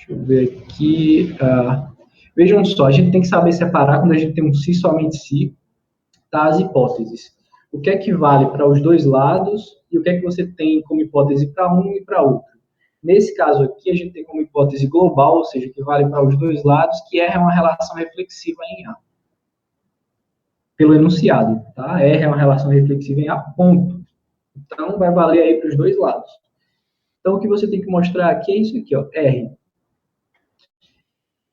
Deixa eu ver aqui. Vejam só, a gente tem que saber separar quando a gente tem um se, somente se, tá, as hipóteses. O que é que vale para os dois lados e o que é que você tem como hipótese para um e para outro. Nesse caso aqui, a gente tem como hipótese global, ou seja, que vale para os dois lados, que R é uma relação reflexiva em A. Pelo enunciado, tá? R é uma relação reflexiva em A, ponto. Então, vai valer aí para os dois lados. Então, o que você tem que mostrar aqui é isso aqui, ó. R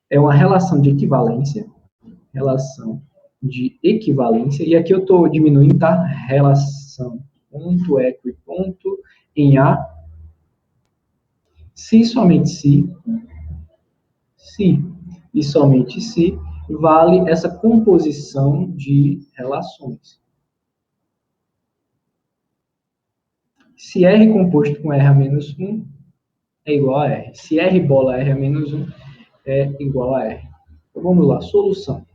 é uma relação de equivalência, e aqui eu estou diminuindo, tá? Relação ponto, equi, ponto, em A, se somente se e somente se, vale essa composição de relações. Se R composto com R a menos 1 é igual a R. Se R bola R a menos 1 é igual a R. Então vamos lá, solução.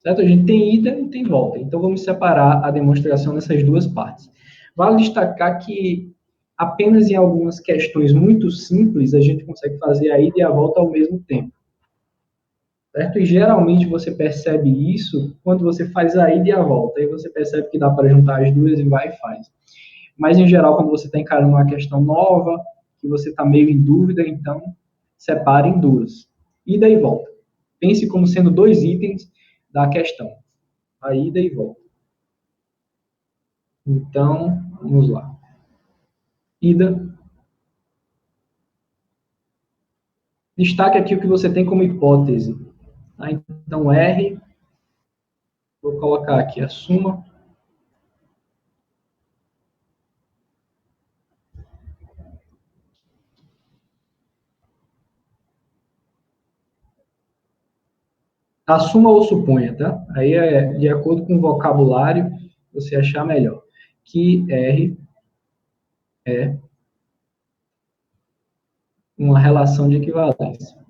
Certo? A gente tem ida e tem volta. Então vamos separar a demonstração nessas duas partes. Vale destacar que apenas em algumas questões muito simples a gente consegue fazer a ida e a volta ao mesmo tempo. Certo? E geralmente você percebe isso quando você faz a ida e a volta. Aí você percebe que dá para juntar as duas e vai e faz. Mas em geral, quando você está encarando uma questão nova, que você está meio em dúvida, então separe em duas. Ida e volta. Pense como sendo dois itens da questão. A ida e volta. Então, vamos lá. Ida. Destaque aqui o que você tem como hipótese. Tá? Então, R, vou colocar aqui a suma. Assuma ou suponha, tá? Aí é de acordo com o vocabulário, você achar melhor. Que R é uma relação de equivalência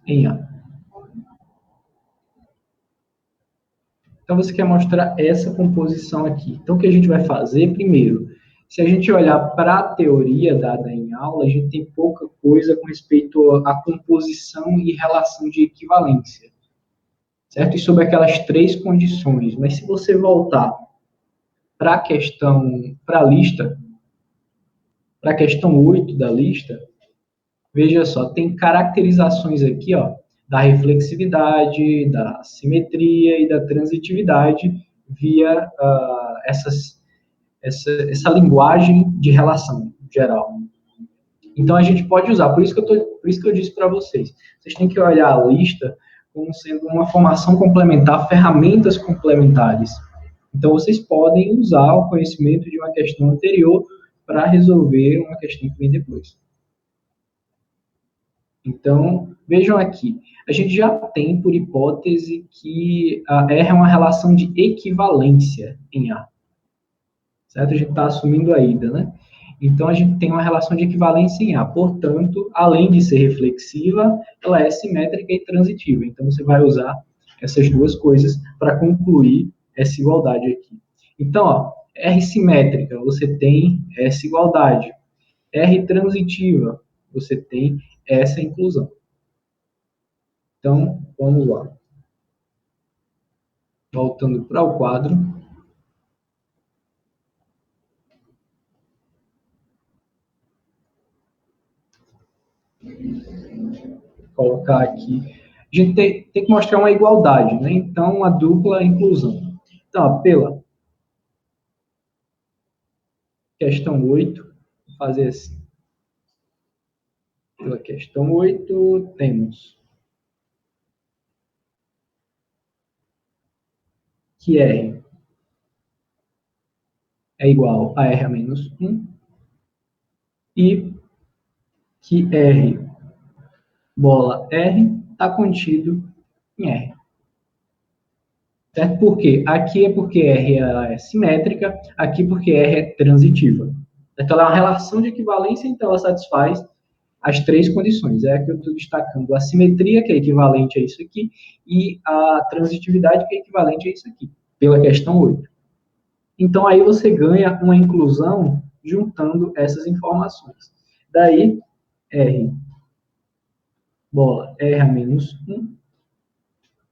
em A. Então, você quer mostrar essa composição aqui. Então, o que a gente vai fazer primeiro? Se a gente olhar para a teoria dada em aula, a gente tem pouca coisa com respeito à composição e relação de equivalência. Certo? E sobre aquelas três condições. Mas se você voltar para a questão, para a lista, para a questão 8 da lista, veja só, tem caracterizações aqui, ó, da reflexividade, da simetria e da transitividade via essa linguagem de relação geral. Então a gente pode usar, por isso que eu disse para vocês, vocês têm que olhar a lista como sendo uma formação complementar, ferramentas complementares. Então vocês podem usar o conhecimento de uma questão anterior para resolver uma questão que vem depois. Então, vejam aqui, a gente já tem por hipótese que a R é uma relação de equivalência em A. Certo? A gente está assumindo a ida, né? Então, a gente tem uma relação de equivalência em A. Portanto, além de ser reflexiva, ela é simétrica e transitiva. Então, você vai usar essas duas coisas para concluir essa igualdade aqui. Então, ó, R simétrica, você tem essa igualdade. R transitiva, você tem essa inclusão. Então, vamos lá. Voltando para o quadro. Vou colocar aqui. A gente tem que mostrar uma igualdade, né? Então, a dupla inclusão. Então, ó, pela questão 8, vou fazer assim. Pela questão 8, temos que R é igual a R a menos 1 e que R bola R está contido em R. Certo? Por quê? Aqui é porque R é simétrica, aqui porque R é transitiva. Então, ela é uma relação de equivalência, então ela satisfaz as três condições. É a que eu estou destacando a simetria, que é equivalente a isso aqui, e a transitividade, que é equivalente a isso aqui, pela questão 8. Então, aí você ganha uma inclusão juntando essas informações. Daí, R, bola, R a menos 1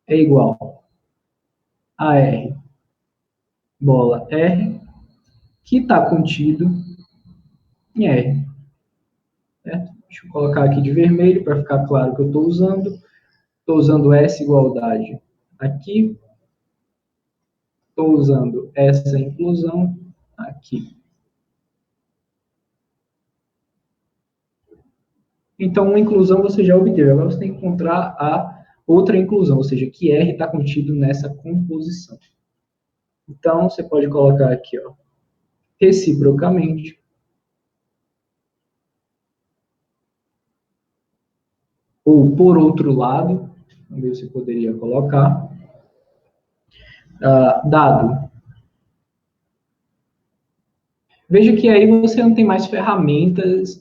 é igual a R, bola, R, que está contido em R. Certo? Deixa eu colocar aqui de vermelho para ficar claro que eu estou usando. Estou usando essa igualdade aqui. Estou usando essa inclusão aqui. Então, uma inclusão você já obteve. Agora você tem que encontrar a outra inclusão, ou seja, que R está contido nessa composição. Então, você pode colocar aqui, ó, reciprocamente, ou por outro lado, onde você poderia colocar, dado. Veja que aí você não tem mais ferramentas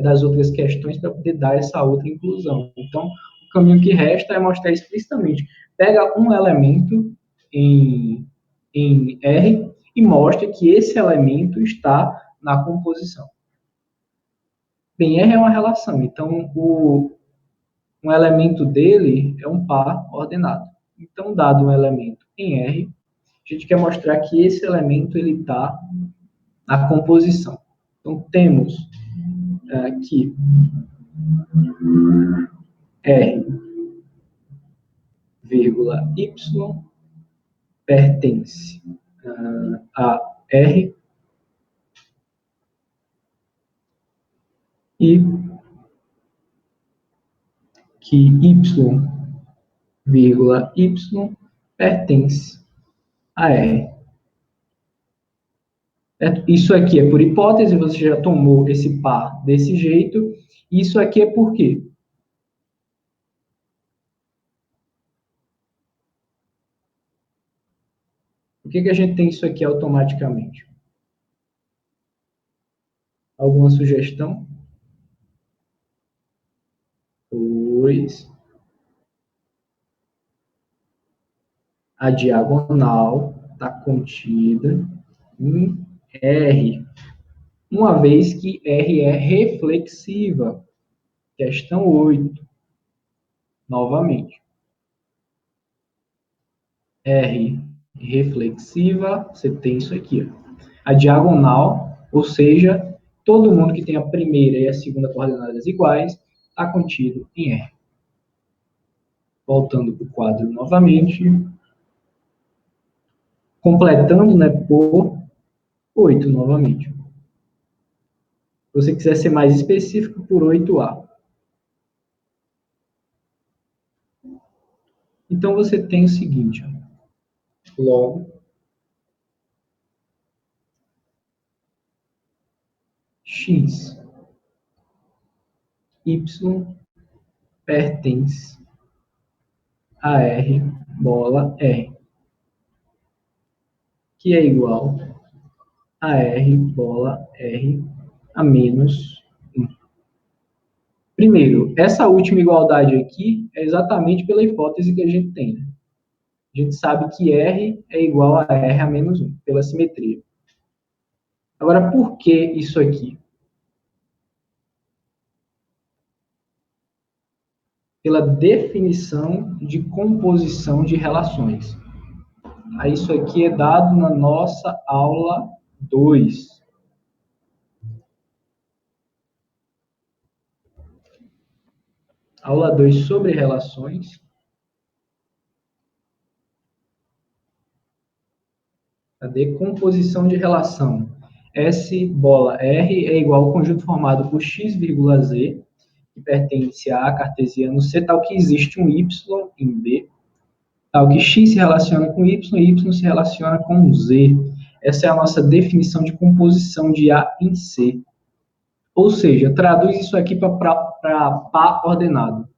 das outras questões para poder dar essa outra inclusão. Então, o caminho que resta é mostrar explicitamente. Pega um elemento em R e mostra que esse elemento está na composição. Bem, R é uma relação, então um elemento dele é um par ordenado. Então, dado um elemento em R, a gente quer mostrar que esse elemento ele está na composição. Então, temos aqui R, vírgula, Y pertence a R e que Y, vírgula, Y pertence a R. Isso aqui é por hipótese, você já tomou esse par desse jeito. Isso aqui é por quê? Por que a gente tem isso aqui automaticamente? Alguma sugestão? Pois a diagonal está contida em R, uma vez que R é reflexiva. Questão 8, novamente. R reflexiva, você tem isso aqui. Ó. A diagonal, ou seja, todo mundo que tem a primeira e a segunda coordenadas iguais, está contido em R. Voltando para o quadro novamente. Completando, né, por 8 novamente. Se você quiser ser mais específico, por 8A. Então, você tem o seguinte, ó. Logo, x, y pertence a R, bola R, que é igual a R, bola R, a menos 1. Primeiro, essa última igualdade aqui é exatamente pela hipótese que a gente tem. Né? A gente sabe que R é igual a R a menos 1, pela simetria. Agora, por que isso aqui? Pela definição de composição de relações. Isso aqui é dado na nossa aula 2. Aula 2 sobre relações. Cadê? Composição de relação. S, bola, R é igual ao conjunto formado por x, z, que pertence a cartesiano C, tal que existe um y em B, tal que x se relaciona com y e y se relaciona com z. Essa é a nossa definição de composição de A em C. Ou seja, traduz isso aqui para par ordenado.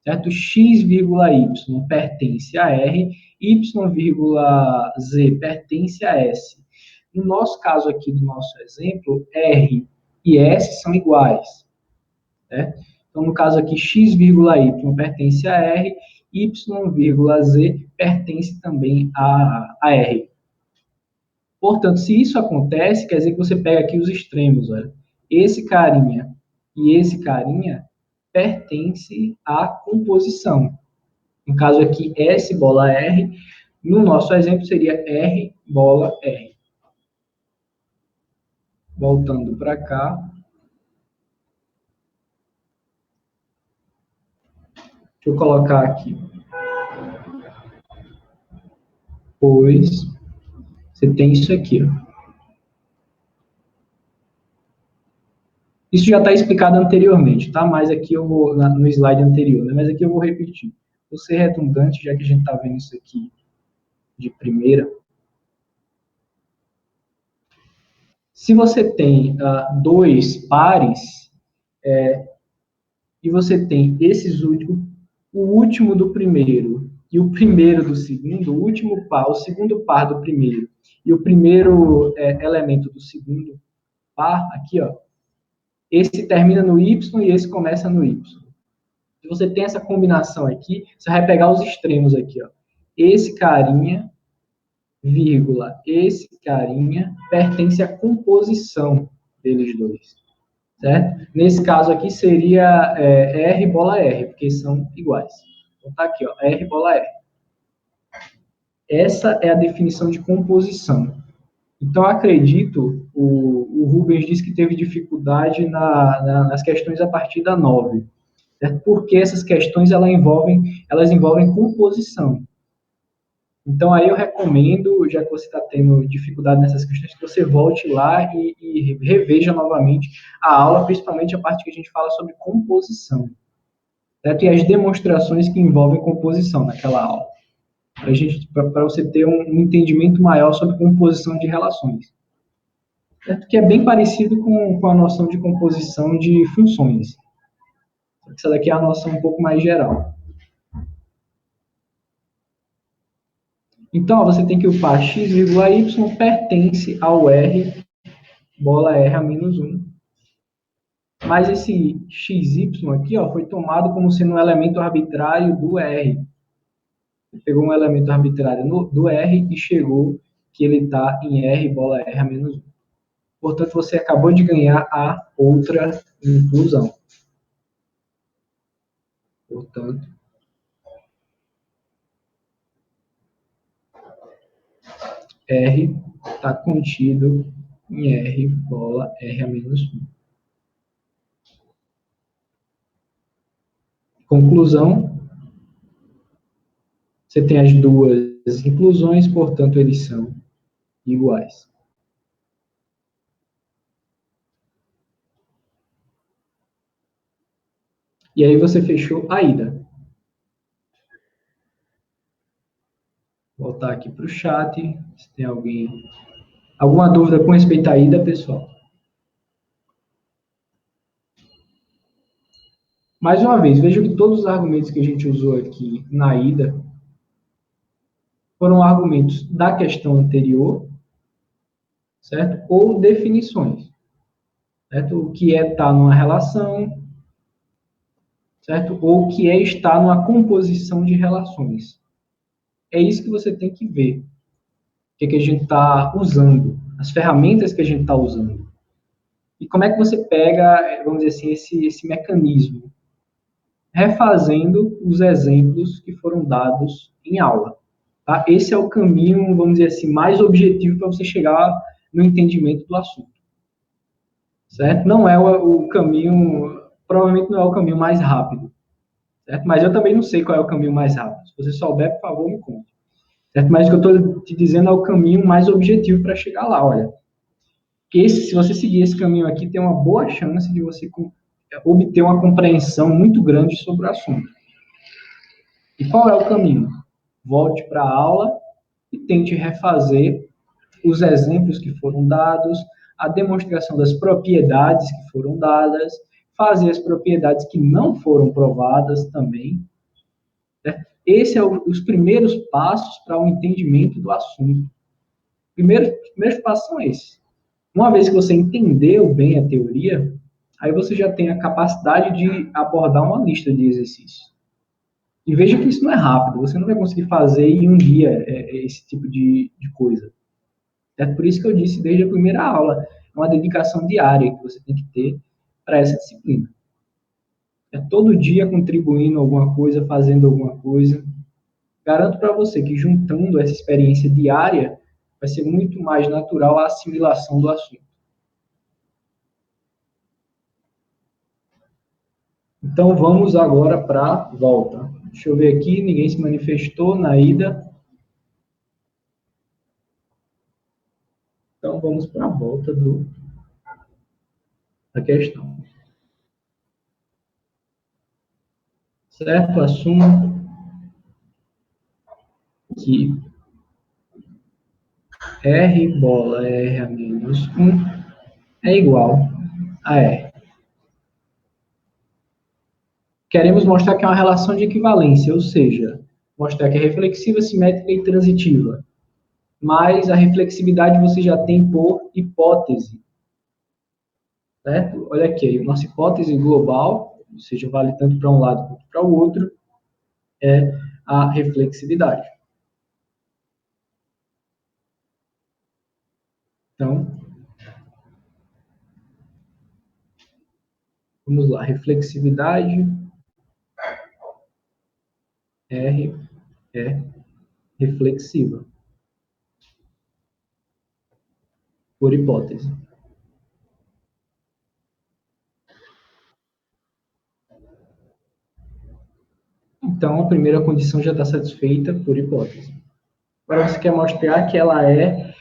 Certo? X, Y pertence a R, Y, Z pertence a S. No nosso caso aqui do nosso exemplo, R e S são iguais. Certo? Então, no caso aqui, x, y pertence a R, y, z pertence também a R. Portanto, se isso acontece, quer dizer que você pega aqui os extremos, olha. Esse carinha e esse carinha pertence à composição. No caso aqui, S bola R, no nosso exemplo seria R bola R. Voltando para cá. Deixa eu colocar aqui. Pois você tem isso aqui, ó. Isso já está explicado anteriormente, tá? Mas aqui eu vou, no slide anterior, né? Mas aqui eu vou repetir. Vou ser redundante, já que a gente está vendo isso aqui de primeira. Se você tem dois pares, e você tem esses últimos, o último do primeiro e o primeiro do segundo, o último par, o segundo par do primeiro e o primeiro elemento do segundo par, aqui, ó, esse termina no Y e esse começa no Y. Se você tem essa combinação aqui, você vai pegar os extremos aqui, ó. Esse carinha, vírgula, esse carinha, pertence à composição deles dois. Certo? Nesse caso aqui seria R bola R, porque são iguais. Então tá aqui, ó, R bola R. Essa é a definição de composição. Então, acredito, o Rubens disse que teve dificuldade nas questões a partir da 9. Certo? Porque essas questões elas envolvem composição. Então, aí eu recomendo, já que você está tendo dificuldade nessas questões, que você volte lá e reveja novamente a aula, principalmente a parte que a gente fala sobre composição. Certo? E as demonstrações que envolvem composição naquela aula. Para você ter um entendimento maior sobre composição de relações. Certo? Que é bem parecido com a noção de composição de funções. Essa daqui é a noção um pouco mais geral. Então, ó, você tem que o par x, y pertence ao R, bola R a menos 1. Mas esse xy aqui, ó, foi tomado como sendo um elemento arbitrário do R. Ele pegou um elemento arbitrário do R e chegou que ele está em R, bola R a menos 1. Portanto, você acabou de ganhar a outra inclusão. Portanto, R está contido em R, bola R a menos 1. Conclusão, você tem as duas inclusões, portanto, eles são iguais. E aí você fechou a ida. Vou voltar aqui para o chat, se tem alguma dúvida com respeito à ida, pessoal. Mais uma vez, veja que todos os argumentos que a gente usou aqui na ida foram argumentos da questão anterior, certo? Ou definições, certo? O que é estar numa relação, certo? Ou o que é estar numa composição de relações. É isso que você tem que ver. O que, que a gente está usando, as ferramentas que a gente está usando. E como é que você pega, vamos dizer assim, esse mecanismo? Refazendo os exemplos que foram dados em aula. Tá? Esse é o caminho, vamos dizer assim, mais objetivo para você chegar no entendimento do assunto. Certo? Não é o caminho, provavelmente não é o caminho mais rápido. Certo? Mas eu também não sei qual é o caminho mais rápido. Se você souber, por favor, me conte. Certo? Mas o que eu estou te dizendo é o caminho mais objetivo para chegar lá. Olha, se você seguir esse caminho aqui, tem uma boa chance de você obter uma compreensão muito grande sobre o assunto. E qual é o caminho? Volte para a aula e tente refazer os exemplos que foram dados, a demonstração das propriedades que foram dadas, fazer as propriedades que não foram provadas também. Né? Esses são os primeiros passos para o entendimento do assunto. Os primeiros passos são esses. Uma vez que você entendeu bem a teoria, aí você já tem a capacidade de abordar uma lista de exercícios. E veja que isso não é rápido, você não vai conseguir fazer em um dia esse tipo de coisa. É por isso que eu disse desde a primeira aula, é uma dedicação diária que você tem que ter para essa disciplina. É todo dia contribuindo alguma coisa, fazendo alguma coisa. Garanto para você que juntando essa experiência diária, vai ser muito mais natural a assimilação do assunto. Então vamos agora para a volta. Deixa eu ver aqui, ninguém se manifestou na ida. Então vamos para a volta da questão. Certo? Assumo que R bola R a menos 1 é igual a R. Queremos mostrar que é uma relação de equivalência, ou seja, mostrar que é reflexiva, simétrica e transitiva. Mas a reflexividade você já tem por hipótese. Certo? Olha aqui, nossa hipótese global, ou seja, vale tanto para um lado quanto para o outro, é a reflexividade. Então, vamos lá, reflexividade R é reflexiva, por hipótese. Então, a primeira condição já está satisfeita por hipótese. Agora você quer mostrar que ela é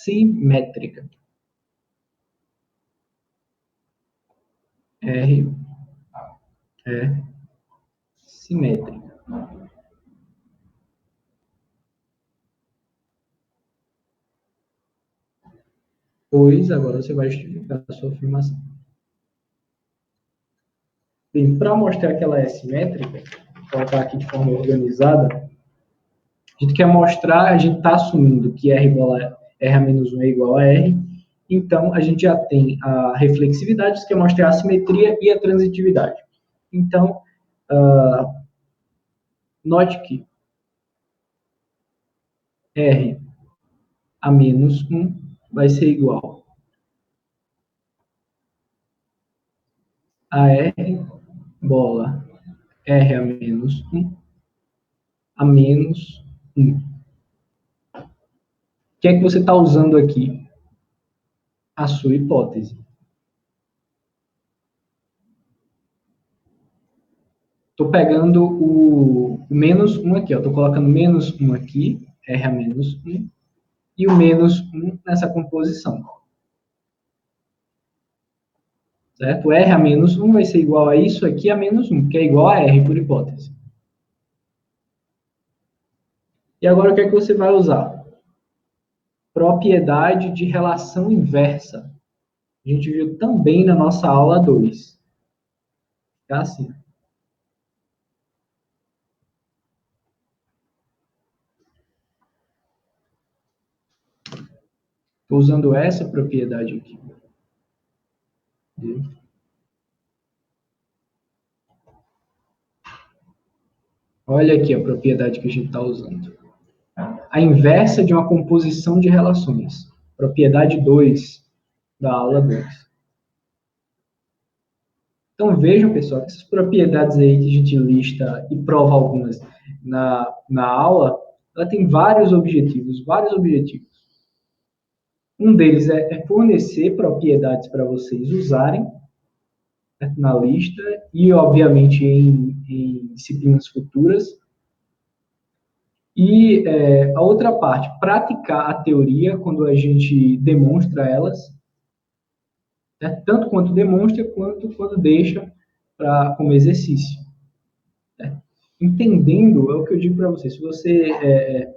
simétrica. R é simétrica. Pois, agora você vai justificar a sua afirmação. Bem, para mostrar que ela é simétrica, vou colocar aqui de forma organizada, a gente quer mostrar, a gente está assumindo que R bola R a menos 1 é igual a R, então a gente já tem a reflexividade, isso quer mostrar a simetria e a transitividade. Então, note que R a menos 1 vai ser igual a R bola R a menos 1 a menos 1. O que é que você está usando aqui? A sua hipótese. Estou pegando o menos 1 aqui, estou colocando menos 1 aqui, R a menos 1, e o menos 1 nessa composição. Certo? R a menos 1 vai ser igual a isso aqui a menos 1, que é igual a R por hipótese. E agora o que é que você vai usar? Propriedade de relação inversa. A gente viu também na nossa aula 2. Tá assim. Estou usando essa propriedade aqui. Olha aqui a propriedade que a gente está usando. A inversa de uma composição de relações. Propriedade 2 da aula 2. Então vejam, pessoal, que essas propriedades aí que a gente lista e prova algumas na aula, ela tem vários objetivos, vários objetivos. Um deles é fornecer propriedades para vocês usarem, né, na lista e, obviamente, em disciplinas futuras. E a outra parte, praticar a teoria quando a gente demonstra elas, né, tanto quanto demonstra, quanto quando deixa como exercício. Né? Entendendo, é o que eu digo para você, se você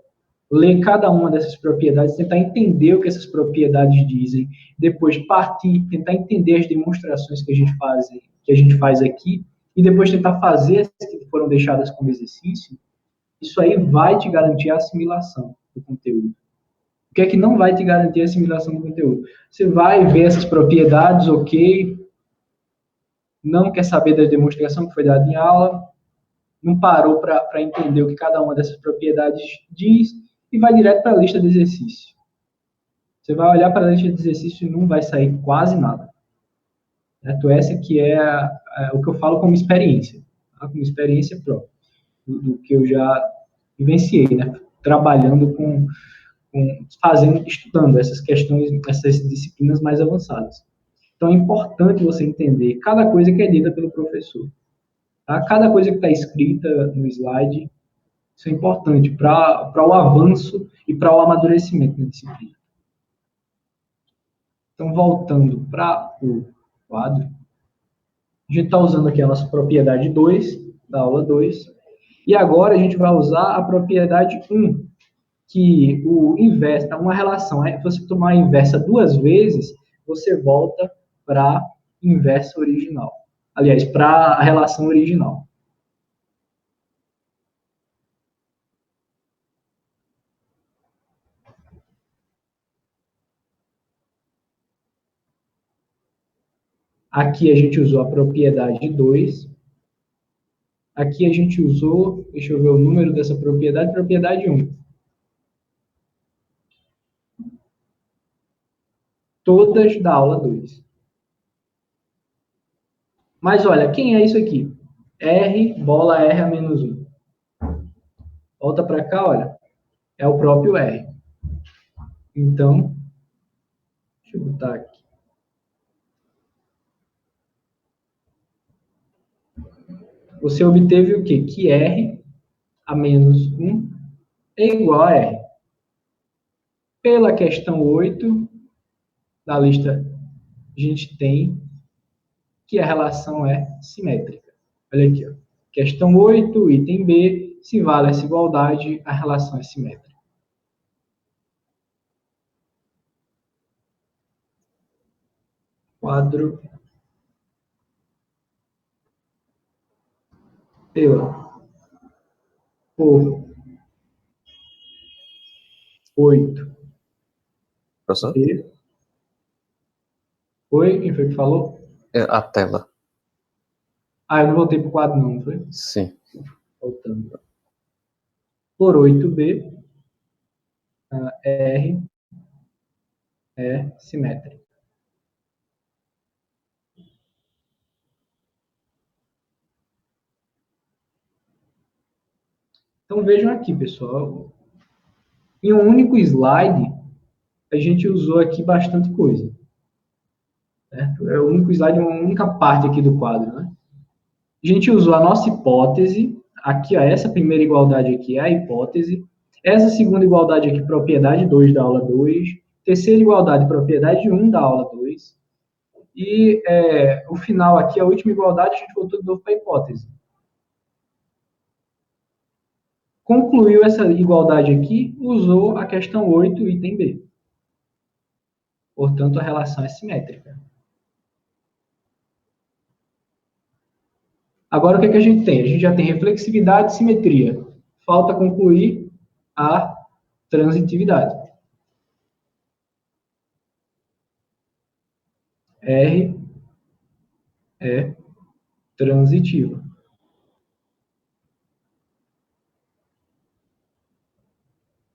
ler cada uma dessas propriedades, tentar entender o que essas propriedades dizem, depois partir, tentar entender as demonstrações que a gente faz aqui, e depois tentar fazer as que foram deixadas como exercício, isso aí vai te garantir a assimilação do conteúdo. O que é que não vai te garantir a assimilação do conteúdo? Você vai ver essas propriedades, ok, não quer saber da demonstração que foi dada em aula, não parou para entender o que cada uma dessas propriedades diz e vai direto para a lista de exercício. Você vai olhar para a lista de exercício e não vai sair quase nada. Certo? Essa que é o que eu falo como experiência, tá? Como experiência própria, do que eu já vivenciei, né? Trabalhando estudando essas questões, essas disciplinas mais avançadas. Então é importante você entender cada coisa que é dita pelo professor. Tá? Cada coisa que está escrita no slide, isso é importante para o avanço e para o amadurecimento da disciplina. Então, voltando para o quadro, a gente está usando aqui a nossa propriedade 2, da aula 2, e agora a gente vai usar a propriedade 1, que o inverso, uma relação, se você tomar a inversa duas vezes, você volta para a inversa original. Aliás, para a relação original. Aqui a gente usou a propriedade 2. Aqui a gente usou, deixa eu ver o número dessa propriedade 1. Todas da aula 2. Mas olha, quem é isso aqui? R, bola R a menos 1. Volta para cá, olha. É o próprio R. Então, deixa eu botar aqui. Você obteve o quê? Que R a menos 1 é igual a R. Pela questão 8 da lista, a gente tem que a relação é simétrica. Olha aqui, ó. Questão 8, item B, se vale essa igualdade, a relação é simétrica. Quadro pela por 8 Professor? B. Oi, quem foi que falou? É a tela. Eu não voltei para o quadro não, foi? Sim. Voltando. Por 8B, R é simétrica. Então vejam aqui, pessoal. Em um único slide, a gente usou aqui bastante coisa. Certo? É o único slide, uma única parte aqui do quadro, né? A gente usou a nossa hipótese, aqui, ó, essa primeira igualdade aqui é a hipótese, essa segunda igualdade aqui, propriedade 2 da aula 2, terceira igualdade, propriedade 1 da aula 2, e o final aqui, a última igualdade, a gente voltou de novo para a hipótese. Concluiu essa igualdade aqui, usou a questão 8, item B. Portanto, a relação é simétrica. Agora, o que a gente tem? A gente já tem reflexividade e simetria. Falta concluir a transitividade. R é transitiva.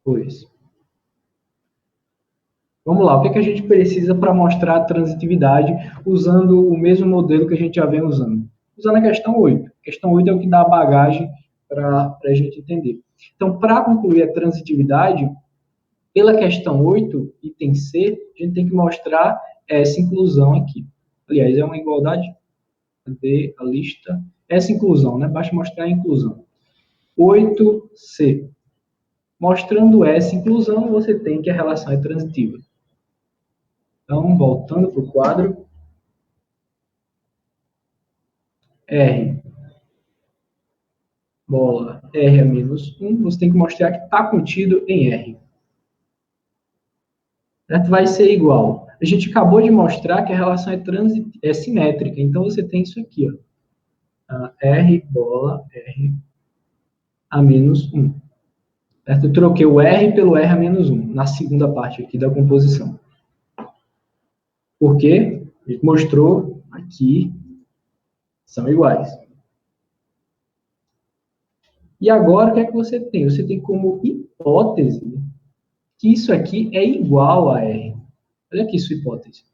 Pois. Vamos lá, o que a gente precisa para mostrar a transitividade usando o mesmo modelo que a gente já vem usando? Usando a questão 8. A questão 8 é o que dá a bagagem para a gente entender. Então, para concluir a transitividade, pela questão 8, item C, a gente tem que mostrar essa inclusão aqui. Aliás, é uma igualdade. Cadê a lista? Essa inclusão, né? Basta mostrar a inclusão. 8C. Mostrando essa inclusão, você tem que a relação é transitiva. Então, voltando para o quadro. R. Bola R a menos 1. Você tem que mostrar que está contido em R. Certo? Vai ser igual. A gente acabou de mostrar que a relação é simétrica. Então, você tem isso aqui. Ó. R, bola, R a menos 1. Certo? Eu troquei o R pelo R a menos 1, na segunda parte aqui da composição. Por quê? A gente mostrou aqui São iguais. E agora, o que é que você tem? Você tem como hipótese que isso aqui é igual a R. Olha aqui sua hipótese.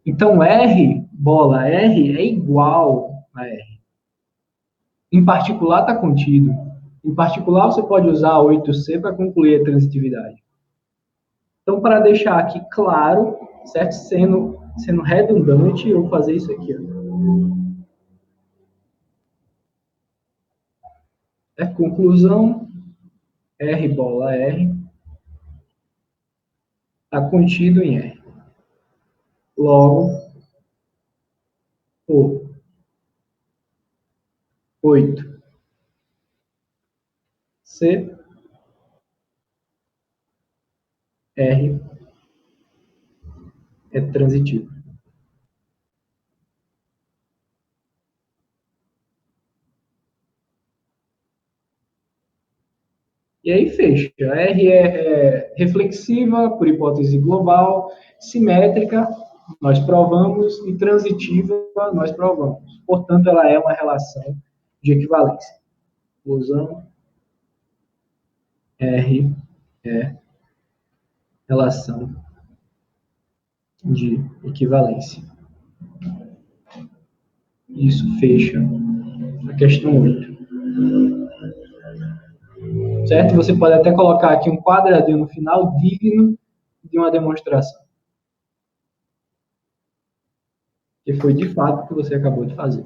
Então, R, bola R, é igual a R. Em particular, está contido. Em particular, você pode usar a 8C para concluir a transitividade. Então, para deixar aqui claro, certo? Sendo redundante, eu vou fazer isso aqui. Ó. Conclusão, R bola R, está contido em R. Logo, o 8C, R é transitivo. E aí fecha. A R é reflexiva, por hipótese global, simétrica, nós provamos, e transitiva, nós provamos. Portanto, ela é uma relação de equivalência. Usando R é relação de equivalência. Isso fecha a questão 8. Certo? Você pode até colocar aqui um quadradinho no final digno de uma demonstração. Que foi de fato o que você acabou de fazer.